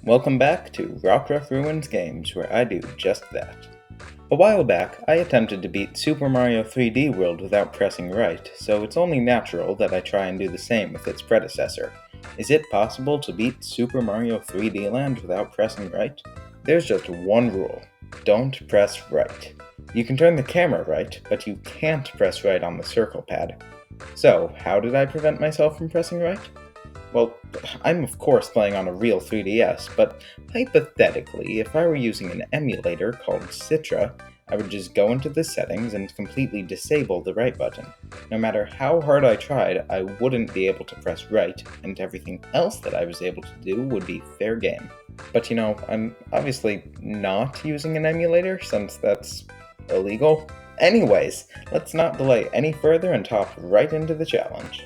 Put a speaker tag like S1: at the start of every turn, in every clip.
S1: Welcome back to Rock Rough Ruins Games, where I do just that. A while back, I attempted to beat Super Mario 3D World without pressing right, so it's only natural that I try and do the same with its predecessor. Is it possible to beat Super Mario 3D Land without pressing right? There's just one rule. Don't press right. You can turn the camera right, but you can't press right on the circle pad. So, how did I prevent myself from pressing right? Well, I'm of course playing on a real 3DS, but hypothetically, if I were using an emulator called Citra, I would just go into the settings and completely disable the right button. No matter how hard I tried, I wouldn't be able to press right, and everything else that I was able to do would be fair game. But I'm obviously not using an emulator, since that's illegal. Anyways, let's not delay any further and hop right into the challenge.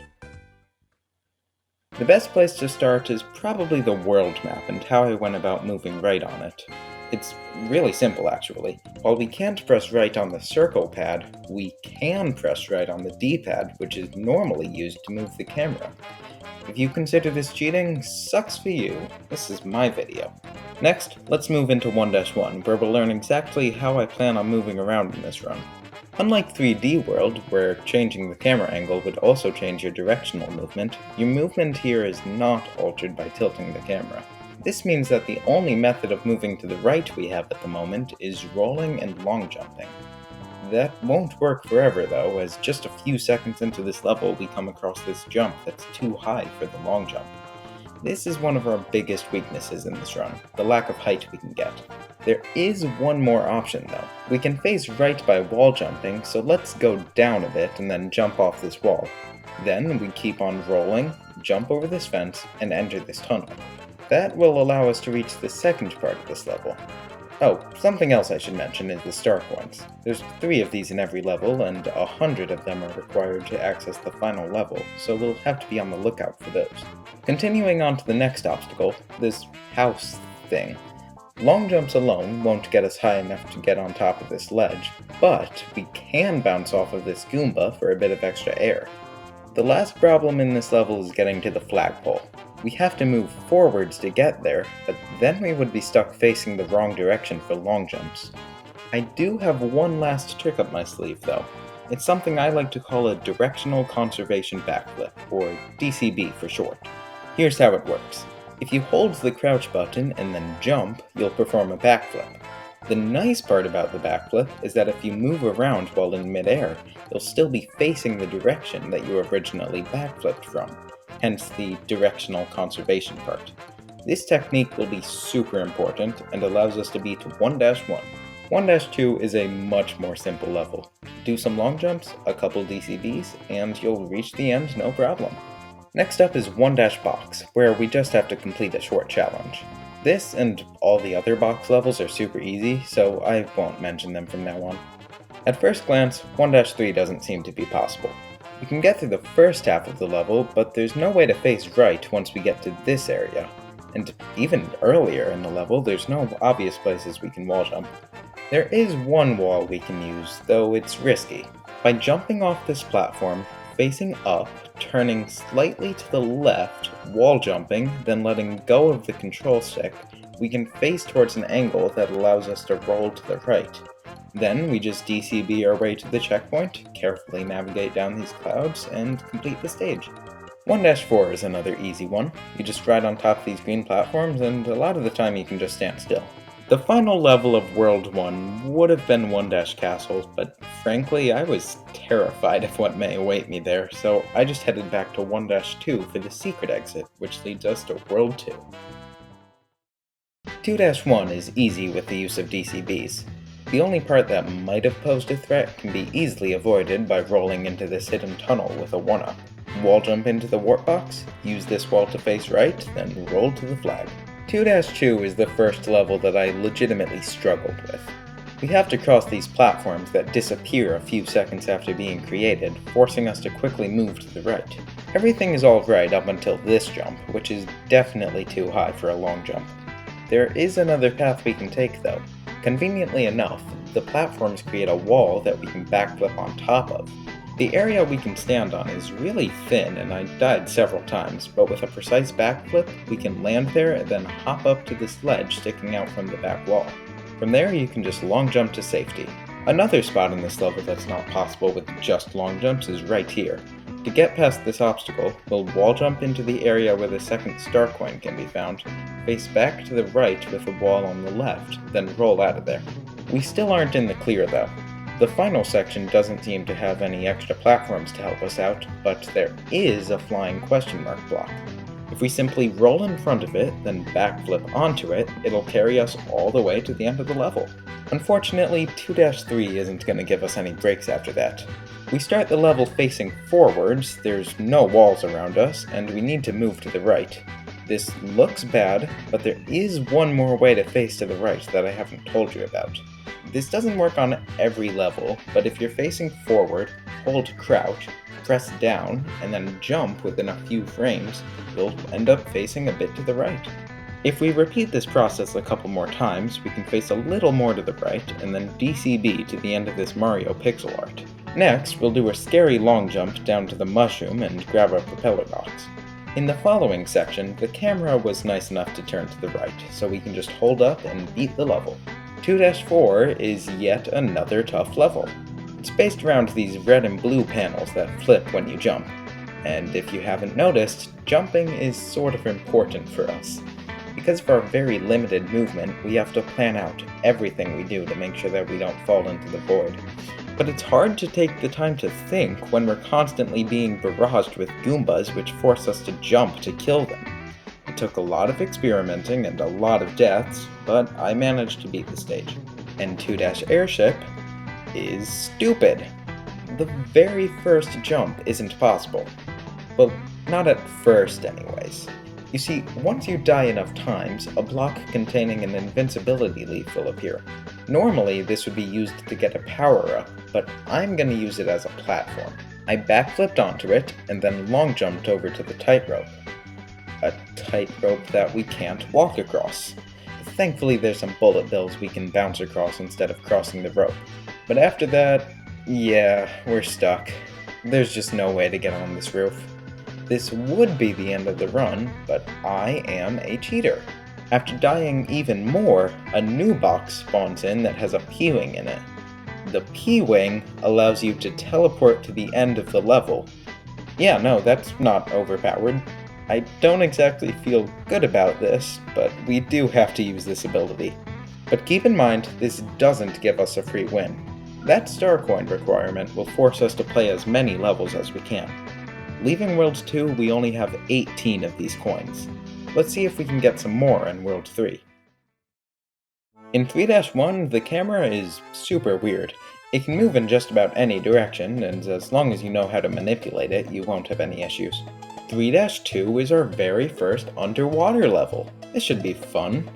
S1: The best place to start is probably the world map and how I went about moving right on it. It's really simple actually. While we can't press right on the circle pad, we can press right on the D-pad, which is normally used to move the camera. If you consider this cheating, sucks for you. This is my video. Next, let's move into 1-1, where we'll learn exactly how I plan on moving around in this run. Unlike 3D World, where changing the camera angle would also change your directional movement, your movement here is not altered by tilting the camera. This means that the only method of moving to the right we have at the moment is rolling and long jumping. That won't work forever though, as just a few seconds into this level we come across this jump that's too high for the long jump. This is one of our biggest weaknesses in this run, the lack of height we can get. There is one more option though. We can face right by wall jumping, so let's go down a bit and then jump off this wall. Then we keep on rolling, jump over this fence, and enter this tunnel. That will allow us to reach the second part of this level. Oh, something else I should mention is the star coins. There's 3 of these in every level, and 100 of them are required to access the final level, so we'll have to be on the lookout for those. Continuing on to the next obstacle, this house thing. Long jumps alone won't get us high enough to get on top of this ledge, but we can bounce off of this Goomba for a bit of extra air. The last problem in this level is getting to the flagpole. We have to move forwards to get there, but then we would be stuck facing the wrong direction for long jumps. I do have one last trick up my sleeve though. It's something I like to call a directional conservation backflip, or DCB for short. Here's how it works. If you hold the crouch button and then jump, you'll perform a backflip. The nice part about the backflip is that if you move around while in midair, you'll still be facing the direction that you originally backflipped from, hence the directional conservation part. This technique will be super important and allows us to beat 1-1. 1-2 is a much more simple level. Do some long jumps, a couple DCBs, and you'll reach the end no problem. Next up is 1-box, where we just have to complete a short challenge. This and all the other box levels are super easy, so I won't mention them from now on. At first glance, 1-3 doesn't seem to be possible. We can get through the first half of the level, but there's no way to face right once we get to this area. And even earlier in the level, there's no obvious places we can wall jump. There is one wall we can use, though it's risky. By jumping off this platform, facing up, turning slightly to the left, wall jumping, then letting go of the control stick, we can face towards an angle that allows us to roll to the right. Then we just DCB our way to the checkpoint, carefully navigate down these clouds, and complete the stage. 1-4 is another easy one. You just ride on top of these green platforms, and a lot of the time you can just stand still. The final level of World 1 would have been 1-Castle, but frankly I was terrified of what may await me there, so I just headed back to 1-2 for the secret exit, which leads us to World 2. 2-1 is easy with the use of DCBs. The only part that might have posed a threat can be easily avoided by rolling into this hidden tunnel with a 1-up. Wall jump into the warp box, use this wall to face right, then roll to the flag. 2-2 is the first level that I legitimately struggled with. We have to cross these platforms that disappear a few seconds after being created, forcing us to quickly move to the right. Everything is alright up until this jump, which is definitely too high for a long jump. There is another path we can take though. Conveniently enough, the platforms create a wall that we can backflip on top of. The area we can stand on is really thin, and I died several times, but with a precise backflip, we can land there and then hop up to this ledge sticking out from the back wall. From there, you can just long jump to safety. Another spot in this level that's not possible with just long jumps is right here. To get past this obstacle, we'll wall jump into the area where the second star coin can be found, face back to the right with a wall on the left, then roll out of there. We still aren't in the clear though. The final section doesn't seem to have any extra platforms to help us out, but there is a flying question mark block. If we simply roll in front of it, then backflip onto it, it'll carry us all the way to the end of the level. Unfortunately, 2-3 isn't going to give us any breaks after that. We start the level facing forwards, there's no walls around us, and we need to move to the right. This looks bad, but there is one more way to face to the right that I haven't told you about. This doesn't work on every level, but if you're facing forward, hold crouch, press down, and then jump within a few frames, you'll end up facing a bit to the right. If we repeat this process a couple more times, we can face a little more to the right, and then DCB to the end of this Mario pixel art. Next, we'll do a scary long jump down to the mushroom and grab our propeller box. In the following section, the camera was nice enough to turn to the right, so we can just hold up and beat the level. 2-4 is yet another tough level. It's based around these red and blue panels that flip when you jump. And if you haven't noticed, jumping is sort of important for us. Because of our very limited movement, we have to plan out everything we do to make sure that we don't fall into the void. But it's hard to take the time to think when we're constantly being barraged with Goombas which force us to jump to kill them. It took a lot of experimenting and a lot of deaths, but I managed to beat the stage. And 2-airship is stupid. The very first jump isn't possible. Well, not at first anyways. You see, once you die enough times, a block containing an invincibility leaf will appear. Normally, this would be used to get a power-up, but I'm going to use it as a platform. I backflipped onto it, and then long jumped over to the tightrope. A tightrope that we can't walk across. Thankfully, there's some bullet bills we can bounce across instead of crossing the rope. But after that, yeah, we're stuck. There's just no way to get on this roof. This would be the end of the run, but I am a cheater. After dying even more, a new box spawns in that has a P-wing in it. The P-wing allows you to teleport to the end of the level. Yeah, no, that's not overpowered. I don't exactly feel good about this, but we do have to use this ability. But keep in mind, this doesn't give us a free win. That star coin requirement will force us to play as many levels as we can. Leaving World 2, we only have 18 of these coins. Let's see if we can get some more in World 3. In 3-1, the camera is super weird. It can move in just about any direction, and as long as you know how to manipulate it, you won't have any issues. 3-2 is our very first underwater level. This should be fun.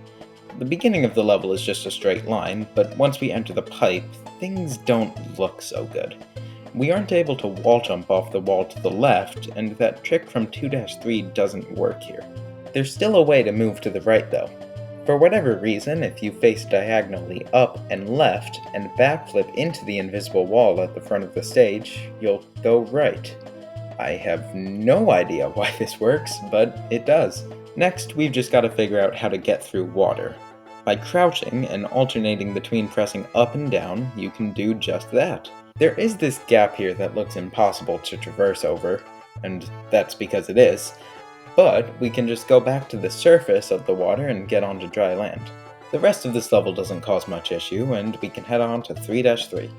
S1: The beginning of the level is just a straight line, but once we enter the pipe, things don't look so good. We aren't able to wall jump off the wall to the left, and that trick from 2-3 doesn't work here. There's still a way to move to the right though. For whatever reason, if you face diagonally up and left and backflip into the invisible wall at the front of the stage, you'll go right. I have no idea why this works, but it does. Next, we've just got to figure out how to get through water. By crouching and alternating between pressing up and down, you can do just that. There is this gap here that looks impossible to traverse over, and that's because it is, but we can just go back to the surface of the water and get onto dry land. The rest of this level doesn't cause much issue, and we can head on to 3-3.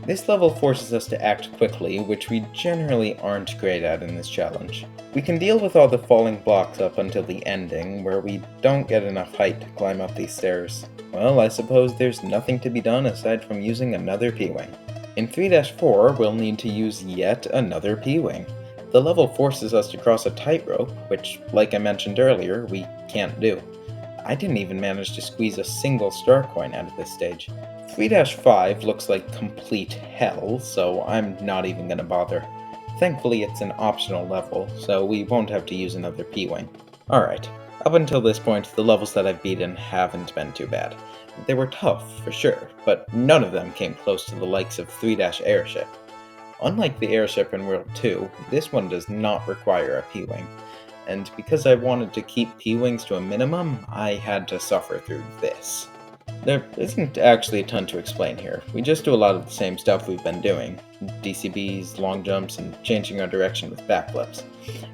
S1: This level forces us to act quickly, which we generally aren't great at in this challenge. We can deal with all the falling blocks up until the ending, where we don't get enough height to climb up these stairs. Well, I suppose there's nothing to be done aside from using another P-wing. In 3-4, we'll need to use yet another P-wing. The level forces us to cross a tightrope, which, like I mentioned earlier, we can't do. I didn't even manage to squeeze a single star coin out of this stage. 3-5 looks like complete hell, so I'm not even gonna bother. Thankfully it's an optional level, so we won't have to use another P-wing. Alright, up until this point, the levels that I've beaten haven't been too bad. They were tough, for sure, but none of them came close to the likes of 3-airship. Unlike the airship in World 2, this one does not require a P-Wing, and because I wanted to keep P-Wings to a minimum, I had to suffer through this. There isn't actually a ton to explain here. We just do a lot of the same stuff we've been doing. DCBs, long jumps, and changing our direction with backflips.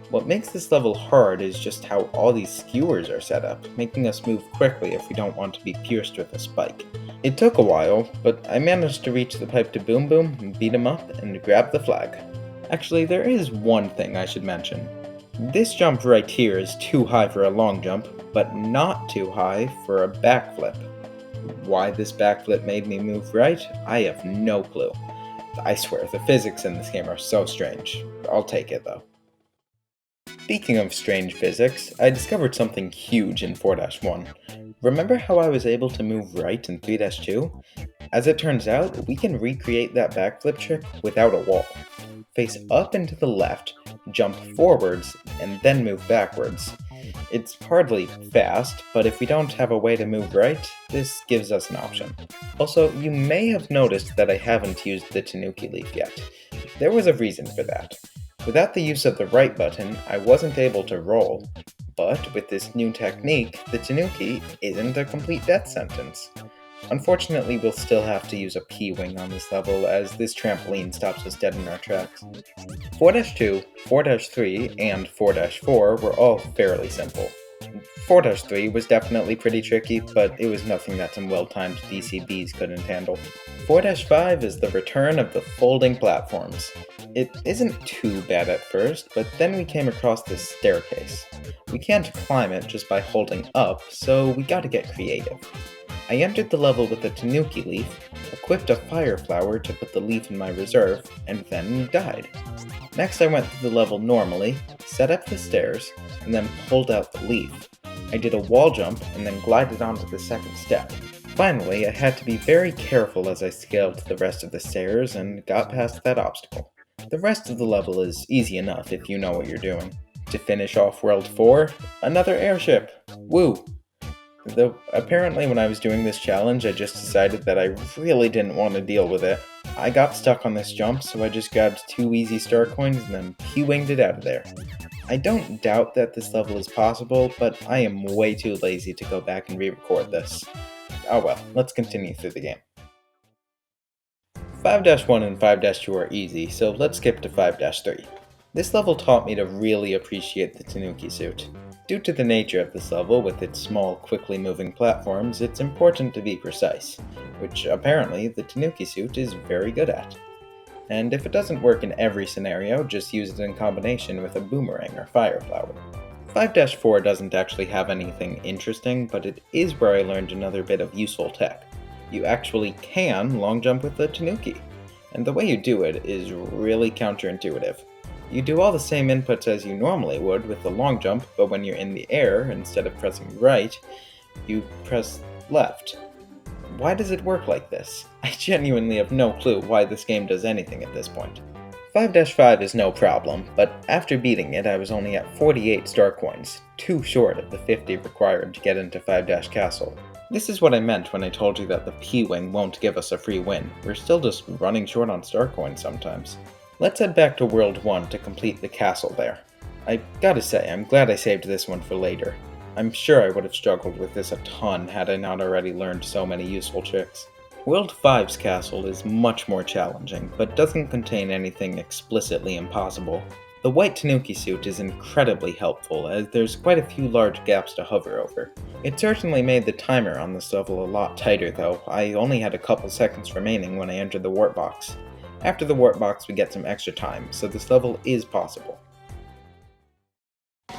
S1: What makes this level hard is just how all these skewers are set up, making us move quickly if we don't want to be pierced with a spike. It took a while, but I managed to reach the pipe to Boom Boom, and beat him up, and grab the flag. Actually, there is one thing I should mention. This jump right here is too high for a long jump, but not too high for a backflip. Why this backflip made me move right, I have no clue. I swear, the physics in this game are so strange. I'll take it though. Speaking of strange physics, I discovered something huge in 4-1. Remember how I was able to move right in 3-2? As it turns out, we can recreate that backflip trick without a wall. Face up and to the left, jump forwards, and then move backwards. It's hardly fast, but if we don't have a way to move right, this gives us an option. Also, you may have noticed that I haven't used the Tanuki leaf yet. There was a reason for that. Without the use of the right button, I wasn't able to roll, but with this new technique, the Tanuki isn't a complete death sentence. Unfortunately, we'll still have to use a P-Wing on this level, as this trampoline stops us dead in our tracks. 4-2, 4-3, and 4-4 were all fairly simple. 4-3 was definitely pretty tricky, but it was nothing that some well-timed DCBs couldn't handle. 4-5 is the return of the folding platforms. It isn't too bad at first, but then we came across this staircase. We can't climb it just by holding up, so we gotta get creative. I entered the level with a Tanuki leaf, equipped a fire flower to put the leaf in my reserve, and then died. Next I went through the level normally, set up the stairs, and then pulled out the leaf. I did a wall jump and then glided onto the second step. Finally, I had to be very careful as I scaled the rest of the stairs and got past that obstacle. The rest of the level is easy enough if you know what you're doing. To finish off World 4, another airship! Woo! Though apparently when I was doing this challenge, I just decided that I really didn't want to deal with it. I got stuck on this jump, so I just grabbed 2 easy star coins and then P-winged it out of there. I don't doubt that this level is possible, but I am way too lazy to go back and re-record this. Oh well, let's continue through the game. 5-1 and 5-2 are easy, so let's skip to 5-3. This level taught me to really appreciate the Tanuki suit. Due to the nature of this level, with its small, quickly moving platforms, it's important to be precise, which apparently the Tanuki suit is very good at. And if it doesn't work in every scenario, just use it in combination with a boomerang or fire flower. 5-4 doesn't actually have anything interesting, but it is where I learned another bit of useful tech. You actually can long jump with the Tanuki, and the way you do it is really counterintuitive. You do all the same inputs as you normally would with the long jump, but when you're in the air, instead of pressing right, you press left. Why does it work like this? I genuinely have no clue why this game does anything at this point. 5-5 is no problem, but after beating it I was only at 48 star coins, too short of the 50 required to get into 5-Castle. This is what I meant when I told you that the P-Wing won't give us a free win. We're still just running short on star coins sometimes. Let's head back to World 1 to complete the castle there. I gotta say, I'm glad I saved this one for later. I'm sure I would have struggled with this a ton had I not already learned so many useful tricks. World 5's castle is much more challenging, but doesn't contain anything explicitly impossible. The white Tanuki suit is incredibly helpful, as there's quite a few large gaps to hover over. It certainly made the timer on this level a lot tighter though. I only had a couple seconds remaining when I entered the warp box. After the warp box we get some extra time, so this level is possible.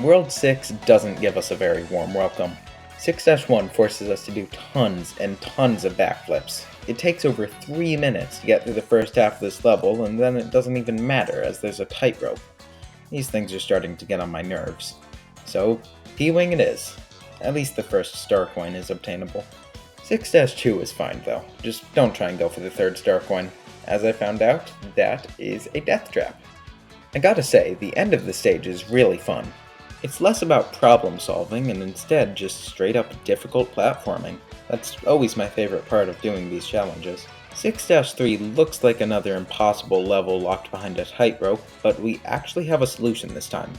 S1: World 6 doesn't give us a very warm welcome. 6-1 forces us to do tons and tons of backflips. It takes over 3 minutes to get through the first half of this level, and then it doesn't even matter as there's a tightrope. These things are starting to get on my nerves. So, P-Wing it is. At least the first star coin is obtainable. 6-2 is fine though, just don't try and go for the third star coin. As I found out, that is a death trap. I gotta say, the end of the stage is really fun. It's less about problem solving and instead just straight up difficult platforming. That's always my favorite part of doing these challenges. 6-3 looks like another impossible level locked behind a tightrope, but we actually have a solution this time.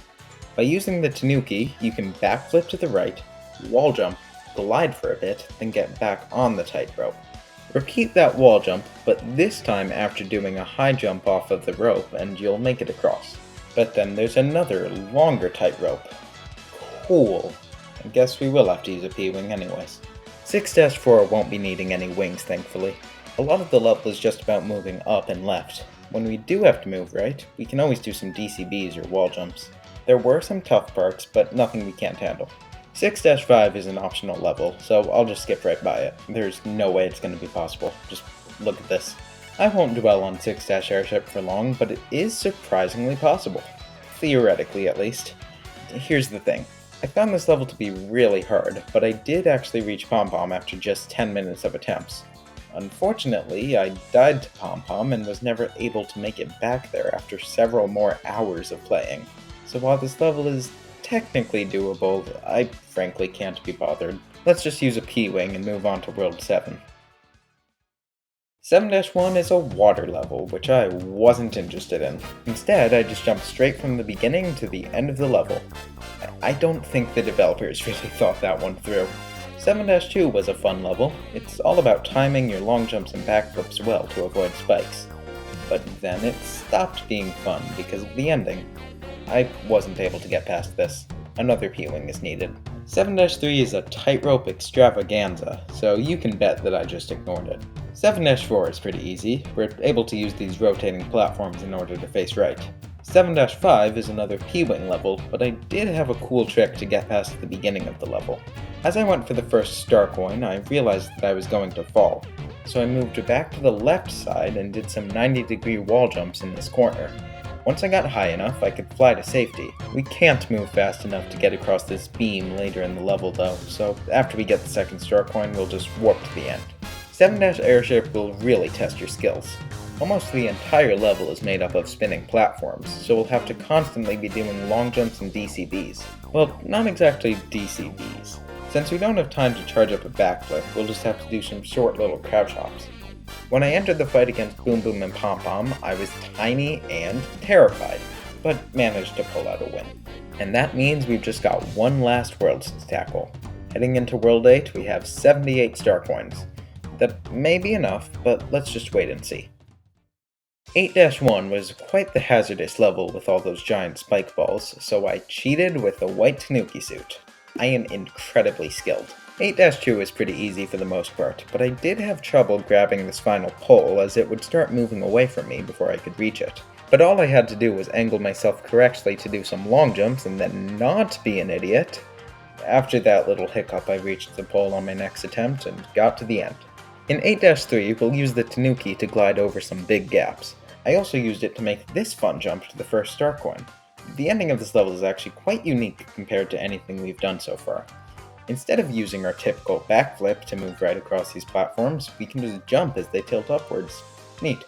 S1: By using the tanuki, you can backflip to the right, wall jump, glide for a bit, then get back on the tightrope. Repeat that wall jump, but this time after doing a high jump off of the rope and you'll make it across. But then there's another, longer tightrope. Cool. I guess we will have to use a P-wing anyways. 6-4 won't be needing any wings, thankfully. A lot of the level is just about moving up and left. When we do have to move right, we can always do some DCBs or wall jumps. There were some tough parts, but nothing we can't handle. 6-5 is an optional level, so I'll just skip right by it. There's no way it's going to be possible. Just look at this. I won't dwell on 6-airship for long, but it is surprisingly possible. Theoretically, at least. Here's the thing. I found this level to be really hard, but I did actually reach Pom Pom after just 10 minutes of attempts. Unfortunately, I died to Pom Pom and was never able to make it back there after several more hours of playing. So while this level is technically doable, I frankly can't be bothered. Let's just use a P-wing and move on to World 7. 7-1 is a water level, which I wasn't interested in. Instead, I just jumped straight from the beginning to the end of the level. I don't think the developers really thought that one through. 7-2 was a fun level. It's all about timing your long jumps and backflips well to avoid spikes. But then it stopped being fun because of the ending. I wasn't able to get past this. Another P-wing is needed. 7-3 is a tightrope extravaganza, so you can bet that I just ignored it. 7-4 is pretty easy. We're able to use these rotating platforms in order to face right. 7-5 is another P-wing level, but I did have a cool trick to get past the beginning of the level. As I went for the first star coin, I realized that I was going to fall, so I moved back to the left side and did some 90-degree wall jumps in this corner. Once I got high enough, I could fly to safety. We can't move fast enough to get across this beam later in the level though, so after we get the second star coin, we'll just warp to the end. 7-airship will really test your skills. Almost the entire level is made up of spinning platforms, so we'll have to constantly be doing long jumps and DCBs. Well, not exactly DCBs. Since we don't have time to charge up a backflip, we'll just have to do some short little crouch hops. When I entered the fight against Boom Boom and Pom Pom, I was tiny and terrified, but managed to pull out a win. And that means we've just got one last world to tackle. Heading into World 8, we have 78 star coins. That may be enough, but let's just wait and see. 8-1 was quite the hazardous level with all those giant spike balls, so I cheated with a white tanuki suit. I am incredibly skilled. 8-2 is pretty easy for the most part, but I did have trouble grabbing this final pole as it would start moving away from me before I could reach it. But all I had to do was angle myself correctly to do some long jumps and then not be an idiot. After that little hiccup, I reached the pole on my next attempt and got to the end. In 8-3, we'll use the tanuki to glide over some big gaps. I also used it to make this fun jump to the first star coin. The ending of this level is actually quite unique compared to anything we've done so far. Instead of using our typical backflip to move right across these platforms, we can just jump as they tilt upwards. Neat.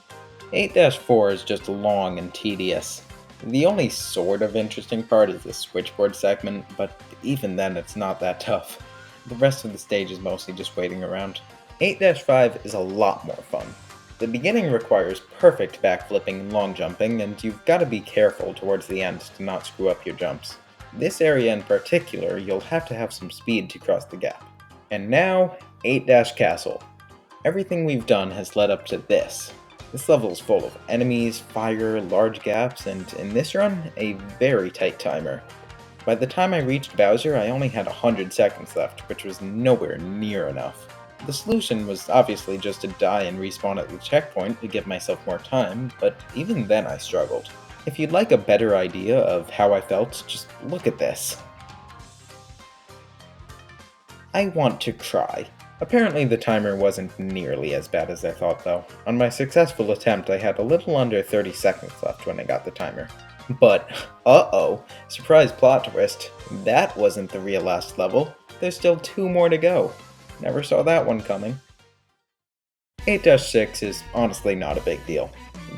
S1: 8-4 is just long and tedious. The only sort of interesting part is the switchboard segment, but even then it's not that tough. The rest of the stage is mostly just waiting around. 8-5 is a lot more fun. The beginning requires perfect backflipping and long jumping, and you've got to be careful towards the end to not screw up your jumps. This area in particular, you'll have to have some speed to cross the gap. And now, 8-Castle. Everything we've done has led up to this. This level is full of enemies, fire, large gaps, and in this run, a very tight timer. By the time I reached Bowser, I only had 100 seconds left, which was nowhere near enough. The solution was obviously just to die and respawn at the checkpoint to give myself more time, but even then I struggled. If you'd like a better idea of how I felt, just look at this. I want to cry. Apparently the timer wasn't nearly as bad as I thought though. On my successful attempt I had a little under 30 seconds left when I got the timer. But, uh-oh, surprise plot twist, that wasn't the real last level. There's still 2 more to go. Never saw that one coming. 8-6 is honestly not a big deal.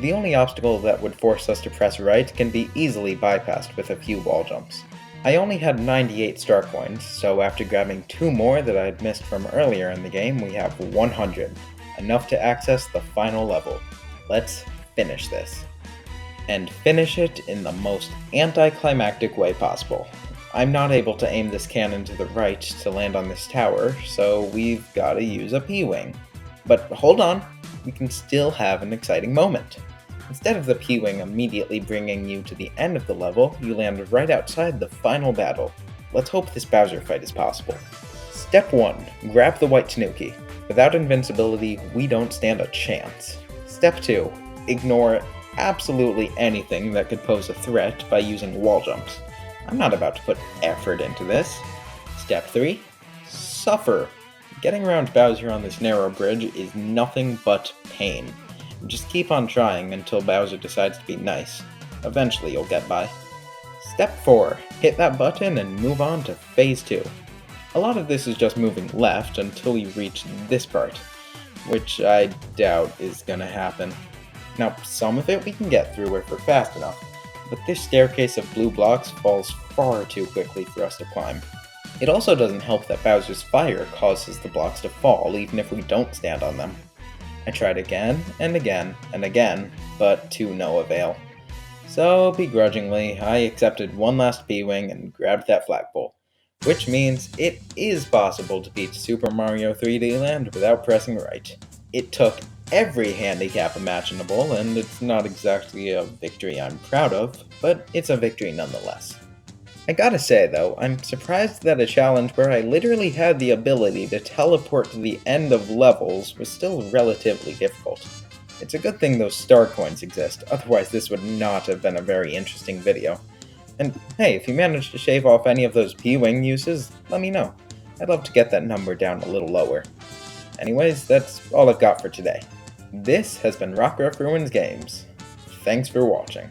S1: The only obstacle that would force us to press right can be easily bypassed with a few wall jumps. I only had 98 star coins, so after grabbing 2 more that I had missed from earlier in the game, we have 100. enough to access the final level. Let's finish this. And finish it in the most anticlimactic way possible. I'm not able to aim this cannon to the right to land on this tower, so we've got to use a P-Wing. But hold on, we can still have an exciting moment. Instead of the P-Wing immediately bringing you to the end of the level, you land right outside the final battle. Let's hope this Bowser fight is possible. Step 1. Grab the white Tanuki. Without invincibility, we don't stand a chance. Step 2. Ignore absolutely anything that could pose a threat by using wall jumps. I'm not about to put effort into this. Step 3. Suffer. Getting around Bowser on this narrow bridge is nothing but pain. Just keep on trying until Bowser decides to be nice. Eventually you'll get by. Step 4. Hit that button and move on to Phase 2. A lot of this is just moving left until you reach this part, which I doubt is gonna happen. Now, some of it we can get through if we're fast enough, but this staircase of blue blocks falls far too quickly for us to climb. It also doesn't help that Bowser's fire causes the blocks to fall even if we don't stand on them. I tried again and again and again, but to no avail. So, begrudgingly, I accepted one last P-Wing and grabbed that flagpole, which means it is possible to beat Super Mario 3D Land without pressing right. It took every handicap imaginable, and it's not exactly a victory I'm proud of, but it's a victory nonetheless. I gotta say though, I'm surprised that a challenge where I literally had the ability to teleport to the end of levels was still relatively difficult. It's a good thing those star coins exist, otherwise this would not have been a very interesting video. And hey, if you manage to shave off any of those P-Wing uses, let me know. I'd love to get that number down a little lower. Anyways, that's all I've got for today. This has been Rockruff Ruins Games. Thanks for watching.